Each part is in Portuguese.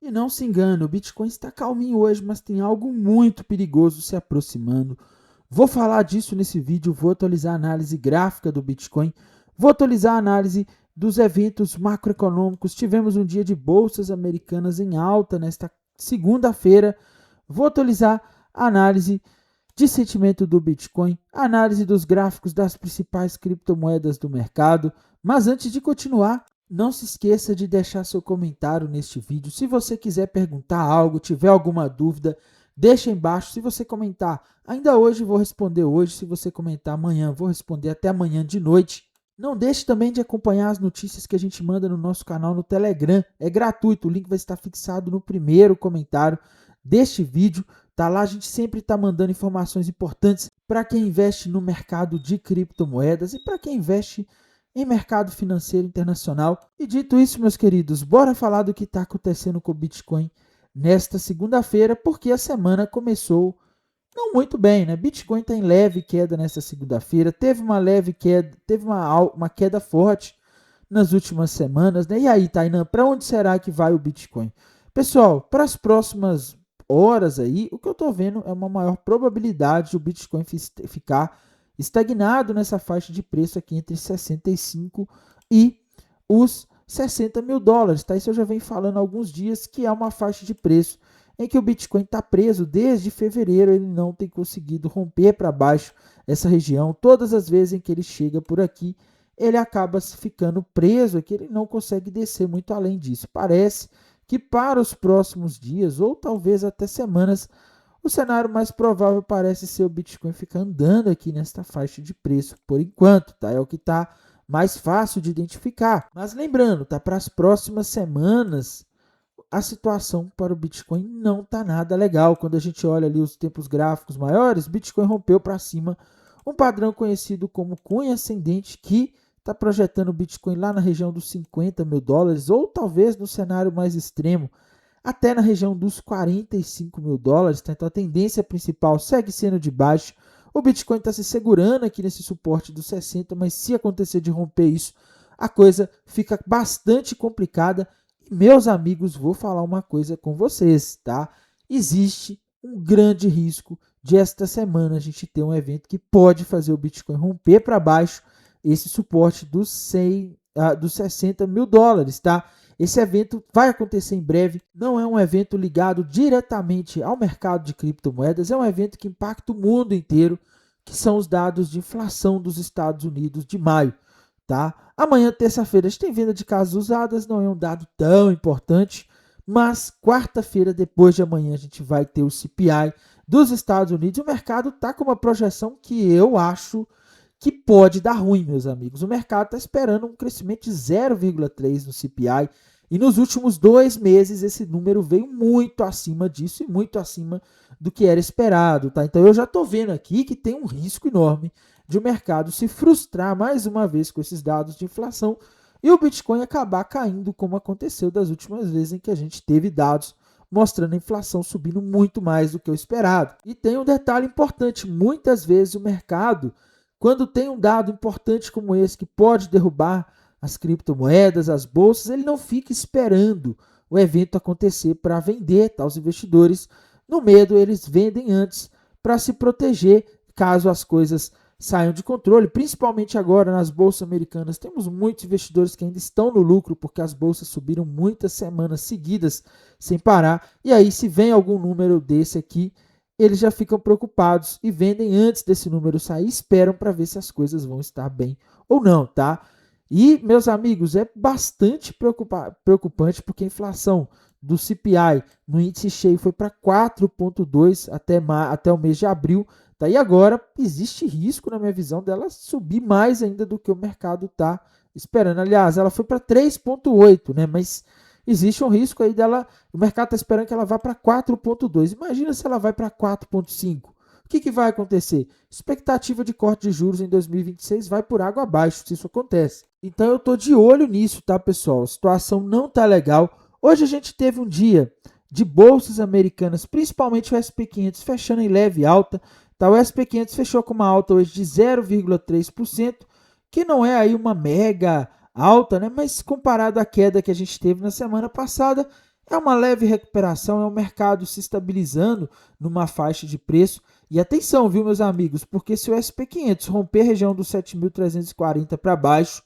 E não se engane, o Bitcoin está calminho hoje, mas tem algo muito perigoso se aproximando. Vou falar disso nesse vídeo, vou atualizar a análise gráfica do Bitcoin, vou atualizar a análise dos eventos macroeconômicos. Tivemos um dia de bolsas americanas em alta nesta segunda-feira. Vou atualizar a análise de sentimento do Bitcoin, análise dos gráficos das principais criptomoedas do mercado. Mas antes de continuar, não se esqueça de deixar seu comentário neste vídeo. Se você quiser perguntar algo, tiver alguma dúvida, deixa embaixo. Se você comentar ainda hoje, vou responder hoje. Se você comentar amanhã, vou responder até amanhã de noite. Não deixe também de acompanhar as notícias que a gente manda no nosso canal no Telegram. É gratuito, o link vai estar fixado no primeiro comentário deste vídeo. Tá lá, a gente sempre está mandando informações importantes para quem investe no mercado de criptomoedas e para quem investe em mercado financeiro internacional. E dito isso, meus queridos, bora falar do que está acontecendo com o Bitcoin nesta segunda-feira, porque a semana começou não muito bem, né? Bitcoin está em leve queda nesta segunda-feira, teve uma leve queda, teve uma queda forte nas últimas semanas, né? E aí, Tainan, para onde será que vai o Bitcoin? Pessoal, para as próximas horas aí, o que eu estou vendo é uma maior probabilidade de o Bitcoin ficar estagnado nessa faixa de preço aqui entre 65 e os 60 mil dólares, tá? Isso eu já venho falando há alguns dias que é uma faixa de preço em que o Bitcoin está preso desde fevereiro, ele não tem conseguido romper para baixo essa região. Todas as vezes em que ele chega por aqui, ele acaba ficando preso aqui, ele não consegue descer muito além disso. Parece que para os próximos dias, ou talvez até semanas, o cenário mais provável parece ser o Bitcoin ficar andando aqui nesta faixa de preço por enquanto, tá? É o que está mais fácil de identificar. Mas lembrando, tá? Para as próximas semanas, a situação para o Bitcoin não está nada legal. Quando a gente olha ali os tempos gráficos maiores, Bitcoin rompeu para cima um padrão conhecido como cunha ascendente que está projetando o Bitcoin lá na região dos 50 mil dólares, ou talvez no cenário mais extremo, até na região dos 45 mil dólares. Tá? Então a tendência principal segue sendo de baixo. O Bitcoin está se segurando aqui nesse suporte dos 60, mas se acontecer de romper isso, a coisa fica bastante complicada. E, meus amigos, vou falar uma coisa com vocês, tá? Existe um grande risco de esta semana a gente ter um evento que pode fazer o Bitcoin romper para baixo esse suporte dos 60 mil dólares, tá? Esse evento vai acontecer em breve, não é um evento ligado diretamente ao mercado de criptomoedas, é um evento que impacta o mundo inteiro, que são os dados de inflação dos Estados Unidos de maio. Tá? Amanhã, terça-feira, a gente tem venda de casas usadas, não é um dado tão importante, mas quarta-feira, depois de amanhã, a gente vai ter o CPI dos Estados Unidos. O mercado está com uma projeção que eu acho que pode dar ruim, meus amigos. O mercado está esperando um crescimento de 0,3 no CPI, e nos últimos 2 meses esse número veio muito acima disso e muito acima do que era esperado. Tá? Então eu já estou vendo aqui que tem um risco enorme de o mercado se frustrar mais uma vez com esses dados de inflação e o Bitcoin acabar caindo, como aconteceu das últimas vezes em que a gente teve dados mostrando a inflação subindo muito mais do que o esperado. E tem um detalhe importante, muitas vezes o mercado, quando tem um dado importante como esse que pode derrubar as criptomoedas, as bolsas, ele não fica esperando o evento acontecer para vender, tá? Os investidores, no medo, eles vendem antes para se proteger caso as coisas saiam de controle, principalmente agora nas bolsas americanas. Temos muitos investidores que ainda estão no lucro porque as bolsas subiram muitas semanas seguidas sem parar. E aí, se vem algum número desse aqui, eles já ficam preocupados e vendem antes desse número sair, esperam para ver se as coisas vão estar bem ou não, tá? E, meus amigos, é bastante preocupante porque a inflação do CPI no índice cheio foi para 4,2 até o mês de abril. Tá? E agora existe risco, na minha visão, dela subir mais ainda do que o mercado está esperando. Aliás, ela foi para 3,8, né? Mas existe um risco aí dela. O mercado está esperando que ela vá para 4,2. Imagina se ela vai para 4,5. O que vai acontecer? Expectativa de corte de juros em 2026 vai por água abaixo, se isso acontece. Então eu estou de olho nisso, tá, pessoal? A situação não tá legal. Hoje a gente teve um dia de bolsas americanas, principalmente o SP500, fechando em leve alta. Tá, o SP500 fechou com uma alta hoje de 0,3%, que não é aí uma mega alta, né? Mas comparado à queda que a gente teve na semana passada, É uma leve recuperação, é um mercado se estabilizando numa faixa de preço. E atenção, viu, meus amigos, porque se o SP500 romper a região dos 7.340 para baixo,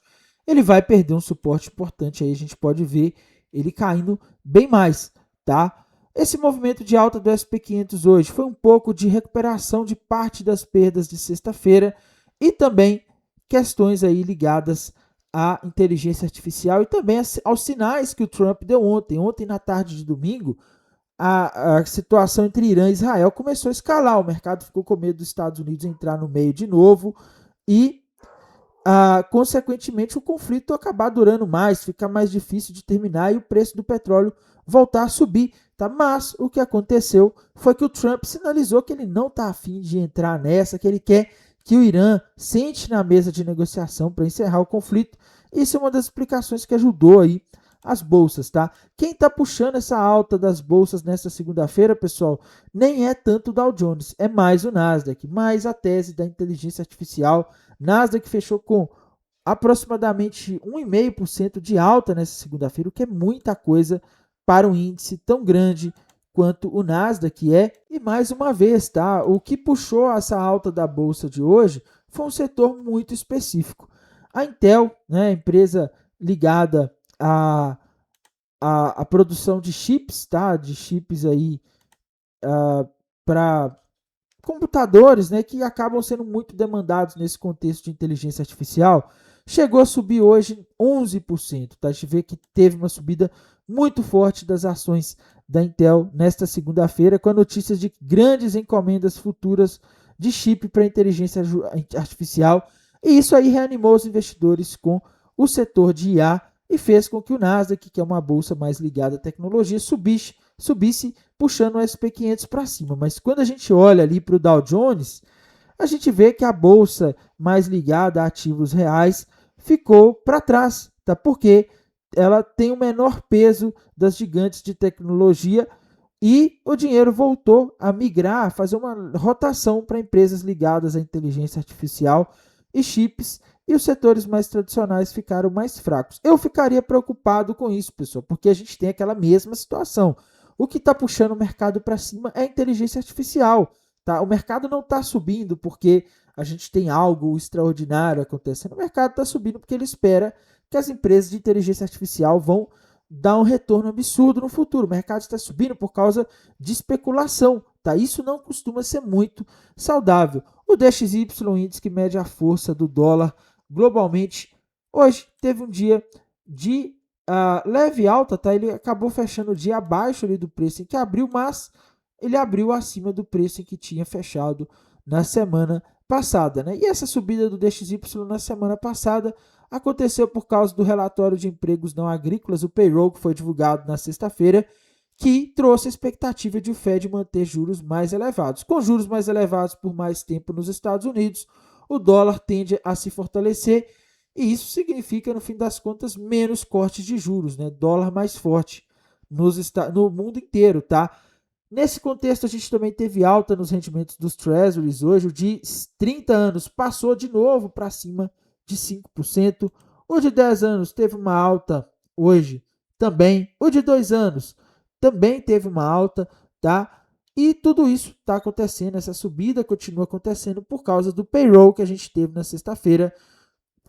ele vai perder um suporte importante. Aí a gente pode ver ele caindo bem mais, tá? Esse movimento de alta do SP500 hoje foi um pouco de recuperação de parte das perdas de sexta-feira e também questões aí ligadas à inteligência artificial e também aos sinais que o Trump deu ontem. Ontem, na tarde de domingo, a situação entre Irã e Israel começou a escalar. O mercado ficou com medo dos Estados Unidos entrar no meio de novo e, consequentemente, o conflito acabar durando mais, ficar mais difícil de terminar e o preço do petróleo voltar a subir. Tá? Mas o que aconteceu foi que o Trump sinalizou que ele não está afim de entrar nessa, que ele quer que o Irã sente na mesa de negociação para encerrar o conflito. Isso é uma das explicações que ajudou aí as bolsas, tá? Quem está puxando essa alta das bolsas nesta segunda-feira, pessoal, nem é tanto o Dow Jones, é mais o Nasdaq, mais a tese da inteligência artificial. Nasdaq fechou com aproximadamente 1,5% de alta nessa segunda-feira, o que é muita coisa para um índice tão grande quanto o Nasdaq é. E mais uma vez, tá? O que puxou essa alta da bolsa de hoje foi um setor muito específico. A Intel, né, empresa ligada à produção de chips, tá? De chips aí para computadores, né, que acabam sendo muito demandados nesse contexto de inteligência artificial, chegou a subir hoje 11%. Tá? A gente vê que teve uma subida muito forte das ações da Intel nesta segunda-feira, com a notícia de grandes encomendas futuras de chip para inteligência artificial. E isso aí reanimou os investidores com o setor de IA e fez com que o Nasdaq, que é uma bolsa mais ligada à tecnologia, subisse puxando o SP500 para cima. Mas quando a gente olha ali para o Dow Jones, a gente vê que a bolsa mais ligada a ativos reais ficou para trás, tá? Porque ela tem o menor peso das gigantes de tecnologia e o dinheiro voltou a migrar, a fazer uma rotação para empresas ligadas à inteligência artificial e chips, e os setores mais tradicionais ficaram mais fracos. Eu ficaria preocupado com isso, pessoal, porque a gente tem aquela mesma situação. O que está puxando o mercado para cima é a inteligência artificial. Tá? O mercado não está subindo porque a gente tem algo extraordinário acontecendo. O mercado está subindo porque ele espera que as empresas de inteligência artificial vão dar um retorno absurdo no futuro. O mercado está subindo por causa de especulação. Tá? Isso não costuma ser muito saudável. O DXY, índice que mede a força do dólar globalmente, hoje teve um dia de leve alta, tá? Ele acabou fechando o dia abaixo ali do preço em que abriu, mas ele abriu acima do preço em que tinha fechado na semana passada, né? E essa subida do DXY na semana passada aconteceu por causa do relatório de empregos não agrícolas, o payroll, que foi divulgado na sexta-feira, que trouxe a expectativa de o Fed manter juros mais elevados. Com juros mais elevados por mais tempo nos Estados Unidos, o dólar tende a se fortalecer e isso significa, no fim das contas, menos cortes de juros, né? Dólar mais forte no mundo inteiro, tá? Nesse contexto, a gente também teve alta nos rendimentos dos Treasuries hoje. O de 30 anos passou de novo para cima de 5%. O de 10 anos teve uma alta hoje também. O de 2 anos também teve uma alta, tá? E tudo isso está acontecendo, essa subida continua acontecendo por causa do payroll que a gente teve na sexta-feira,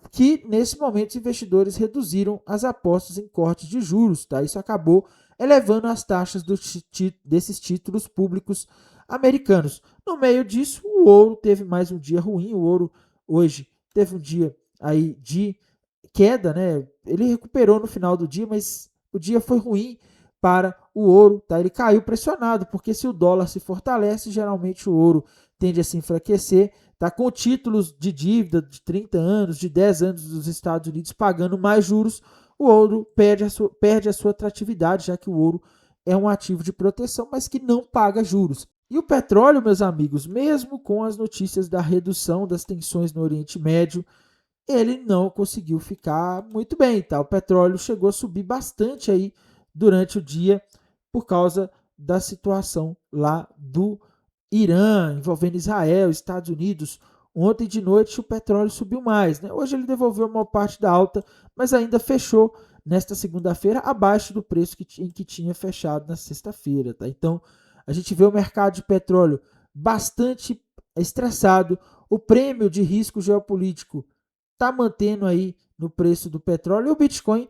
que nesse momento os investidores reduziram as apostas em cortes de juros, tá? Isso acabou elevando as taxas desses títulos públicos americanos. No meio disso, o ouro teve mais um dia ruim. O ouro hoje teve um dia aí de queda, né? Ele recuperou no final do dia, mas o dia foi ruim para o ouro, tá? Ele caiu pressionado, porque se o dólar se fortalece, geralmente o ouro tende a se enfraquecer, tá? Com títulos de dívida de 30 anos, de 10 anos dos Estados Unidos pagando mais juros, o ouro perde a sua atratividade, já que o ouro é um ativo de proteção, mas que não paga juros. E o petróleo, meus amigos, mesmo com as notícias da redução das tensões no Oriente Médio, ele não conseguiu ficar muito bem, tá? O petróleo chegou a subir bastante aí durante o dia por causa da situação lá do Irã, envolvendo Israel, Estados Unidos. Ontem de noite o petróleo subiu mais, né? Hoje ele devolveu uma parte da alta, mas ainda fechou nesta segunda-feira abaixo do preço em que tinha fechado na sexta-feira, tá? Então, a gente vê o mercado de petróleo bastante estressado, o prêmio de risco geopolítico está mantendo aí no preço do petróleo, e o Bitcoin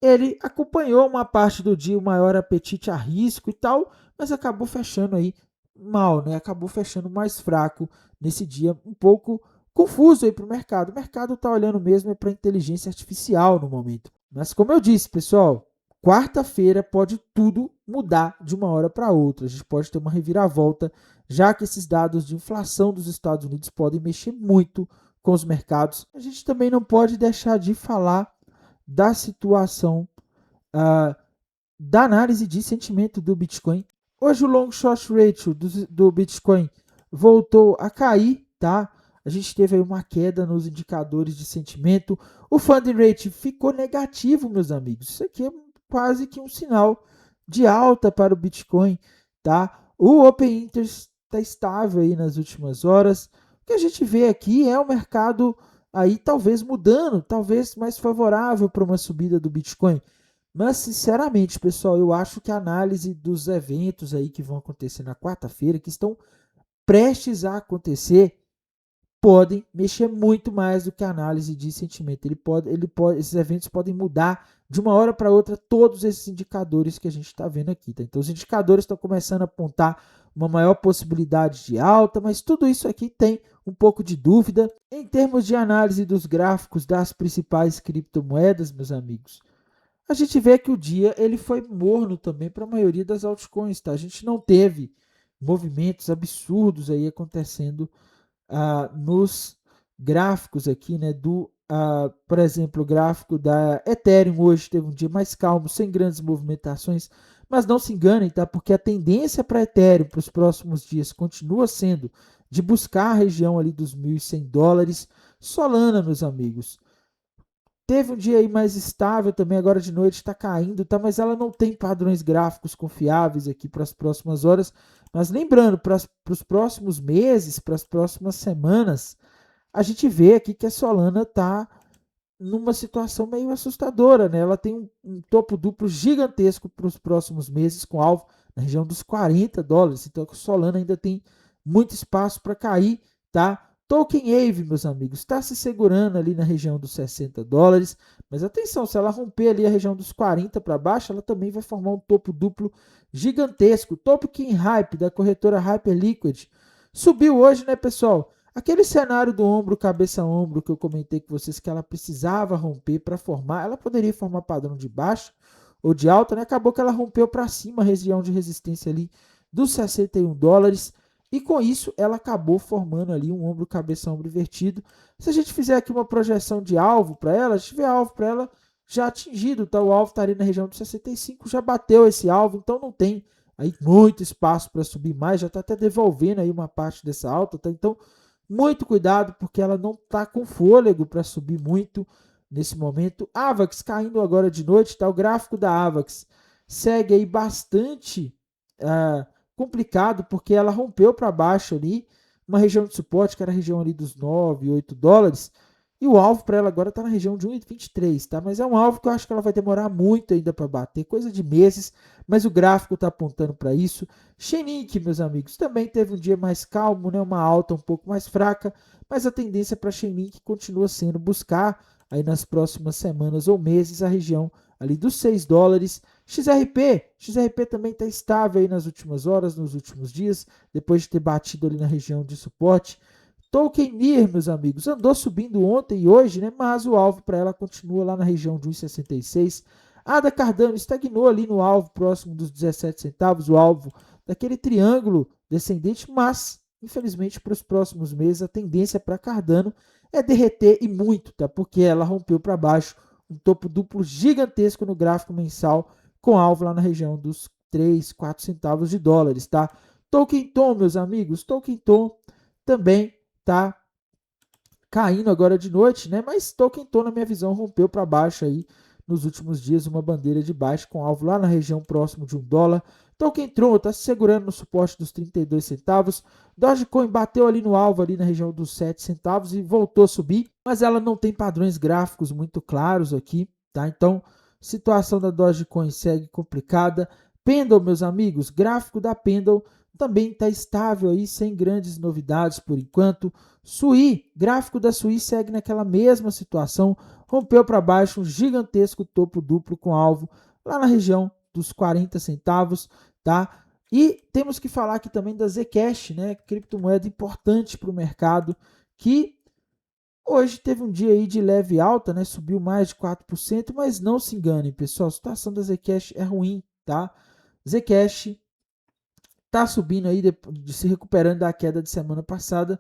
ele acompanhou uma parte do dia o maior apetite a risco e tal, mas acabou fechando aí mal, né? Acabou fechando mais fraco nesse dia, um pouco confuso aí para o mercado. O mercado está olhando mesmo para a inteligência artificial no momento. Mas como eu disse, pessoal, quarta-feira pode tudo mudar de uma hora para outra. A gente pode ter uma reviravolta, já que esses dados de inflação dos Estados Unidos podem mexer muito com os mercados. A gente também não pode deixar de falar da situação ah, da análise de sentimento do Bitcoin. Hoje o long short ratio do Bitcoin voltou a cair, tá? A gente teve aí uma queda nos indicadores de sentimento. O funding rate ficou negativo, meus amigos. Isso aqui é quase que um sinal de alta para o Bitcoin, tá? O Open Interest está estável aí nas últimas horas. O que a gente vê aqui é o mercado aí talvez mudando, talvez mais favorável para uma subida do Bitcoin. Mas, sinceramente, pessoal, eu acho que a análise dos eventos aí que vão acontecer na quarta-feira, que estão prestes a acontecer, podem mexer muito mais do que a análise de sentimento. Esses eventos podem mudar de uma hora para outra todos esses indicadores que a gente está vendo aqui. Tá? Então, os indicadores estão começando a apontar uma maior possibilidade de alta, mas tudo isso aqui tem um pouco de dúvida. Em termos de análise dos gráficos das principais criptomoedas, meus amigos, a gente vê que o dia ele foi morno também para a maioria das altcoins. Tá? A gente não teve movimentos absurdos aí acontecendo nos gráficos aqui, né, por exemplo, o gráfico da Ethereum hoje teve um dia mais calmo, sem grandes movimentações, mas não se enganem, tá? Porque a tendência para Ethereum para os próximos dias continua sendo de buscar a região ali dos $1.100. Solana, meus amigos, teve um dia aí mais estável também, agora de noite está caindo, tá? Mas ela não tem padrões gráficos confiáveis aqui para as próximas horas. Mas lembrando, para os próximos meses, para as próximas semanas, a gente vê aqui que a Solana está numa situação meio assustadora, né? Ela tem um topo duplo gigantesco para os próximos meses, com alvo na região dos $40. Então a Solana ainda tem muito espaço para cair, tá? Token Wave, meus amigos, está se segurando ali na região dos $60, mas atenção, se ela romper ali a região dos 40 para baixo, ela também vai formar um topo duplo gigantesco. Token Hype da corretora Hyperliquid subiu hoje, né, pessoal? Aquele cenário do ombro, cabeça ombro que eu comentei com vocês que ela precisava romper para formar, ela poderia formar padrão de baixa ou de alta, né? Acabou que ela rompeu para cima a região de resistência ali dos $61 e com isso ela acabou formando ali um ombro, cabeça, ombro invertido. Se a gente fizer aqui uma projeção de alvo para ela, a gente vê alvo para ela já atingido, tá? O alvo estaria na região dos 65, já bateu esse alvo, então não tem aí muito espaço para subir mais, já está até devolvendo aí uma parte dessa alta, tá? Então muito cuidado, porque ela não está com fôlego para subir muito nesse momento. Avax caindo agora de noite, tá? O gráfico da Avax segue aí bastante complicado, porque ela rompeu para baixo ali, uma região de suporte que era a região ali dos $9, $8, e o alvo para ela agora está na região de 1,23, tá? Mas é um alvo que eu acho que ela vai demorar muito ainda para bater, coisa de meses, mas o gráfico está apontando para isso. Chainlink, meus amigos, também teve um dia mais calmo, né? Uma alta um pouco mais fraca, mas a tendência para Chainlink continua sendo buscar aí nas próximas semanas ou meses a região ali dos $6. XRP também está estável aí nas últimas horas, nos últimos dias, depois de ter batido ali na região de suporte. Token NIR, meus amigos, andou subindo ontem e hoje, né? Mas o alvo para ela continua lá na região de 1,66. ADA Cardano estagnou ali no alvo próximo dos 17 centavos, o alvo daquele triângulo descendente, mas infelizmente para os próximos meses a tendência para Cardano é derreter e muito, tá? Porque ela rompeu para baixo um topo duplo gigantesco no gráfico mensal com alvo lá na região dos 3, 4 centavos de dólares, tá? Token Tom, meus amigos, Token Tom também tá caindo agora de noite, né? Mas Token Tom, na minha visão, rompeu para baixo aí nos últimos dias uma bandeira de baixo com alvo lá na região próximo de $1. Token Tron está se segurando no suporte dos 32 centavos. Dogecoin bateu ali no alvo ali na região dos 7 centavos e voltou a subir, mas ela não tem padrões gráficos muito claros aqui, tá? Então, situação da Dogecoin segue complicada. Pendle, meus amigos, gráfico da Pendle também está estável aí, sem grandes novidades por enquanto. Sui, gráfico da Sui segue naquela mesma situação, rompeu para baixo um gigantesco topo duplo com alvo lá na região dos 40 centavos, tá? E temos que falar aqui também da Zcash, né? Criptomoeda importante para o mercado, que hoje teve um dia aí de leve alta, né? Subiu mais de 4%, mas não se enganem, pessoal, a situação da Zcash é ruim, tá? Zcash está subindo aí, se recuperando da queda de semana passada,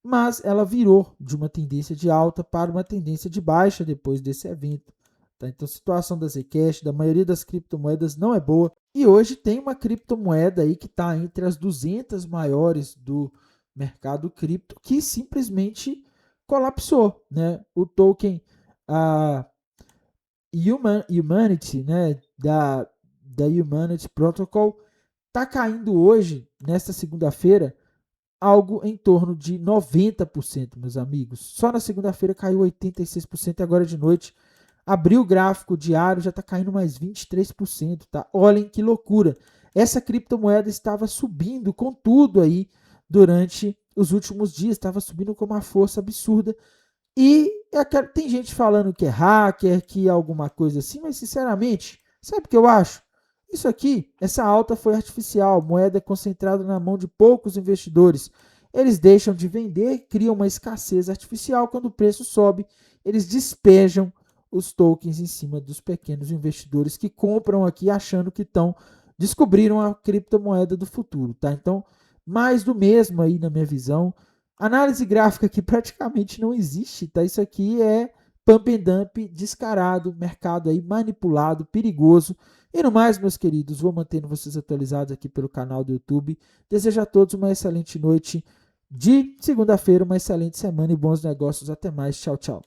mas ela virou de uma tendência de alta para uma tendência de baixa depois desse evento. Tá? Então a situação da Zcash, da maioria das criptomoedas, não é boa. E hoje tem uma criptomoeda aí que está entre as 200 maiores do mercado cripto que simplesmente colapsou. Né? O token Humanity, né, da Humanity Protocol, está caindo hoje, nesta segunda-feira, algo em torno de 90%, meus amigos. Só na segunda-feira caiu 86%, e agora de noite abriu o gráfico diário, já está caindo mais 23%, tá? Olhem que loucura. Essa criptomoeda estava subindo com tudo aí durante os últimos dias, estava subindo com uma força absurda. E tem gente falando que é hacker, que é alguma coisa assim, mas sinceramente, sabe o que eu acho? Isso aqui, essa alta foi artificial, moeda concentrada na mão de poucos investidores. Eles deixam de vender, criam uma escassez artificial. Quando o preço sobe, eles despejam os tokens em cima dos pequenos investidores que compram aqui achando que descobriram a criptomoeda do futuro, tá? Então, mais do mesmo aí na minha visão. Análise gráfica aqui praticamente não existe, tá? Isso aqui é pump and dump descarado, mercado aí manipulado, perigoso. E no mais, meus queridos, vou mantendo vocês atualizados aqui pelo canal do YouTube. Desejo a todos uma excelente noite de segunda-feira, uma excelente semana e bons negócios. Até mais. Tchau, tchau.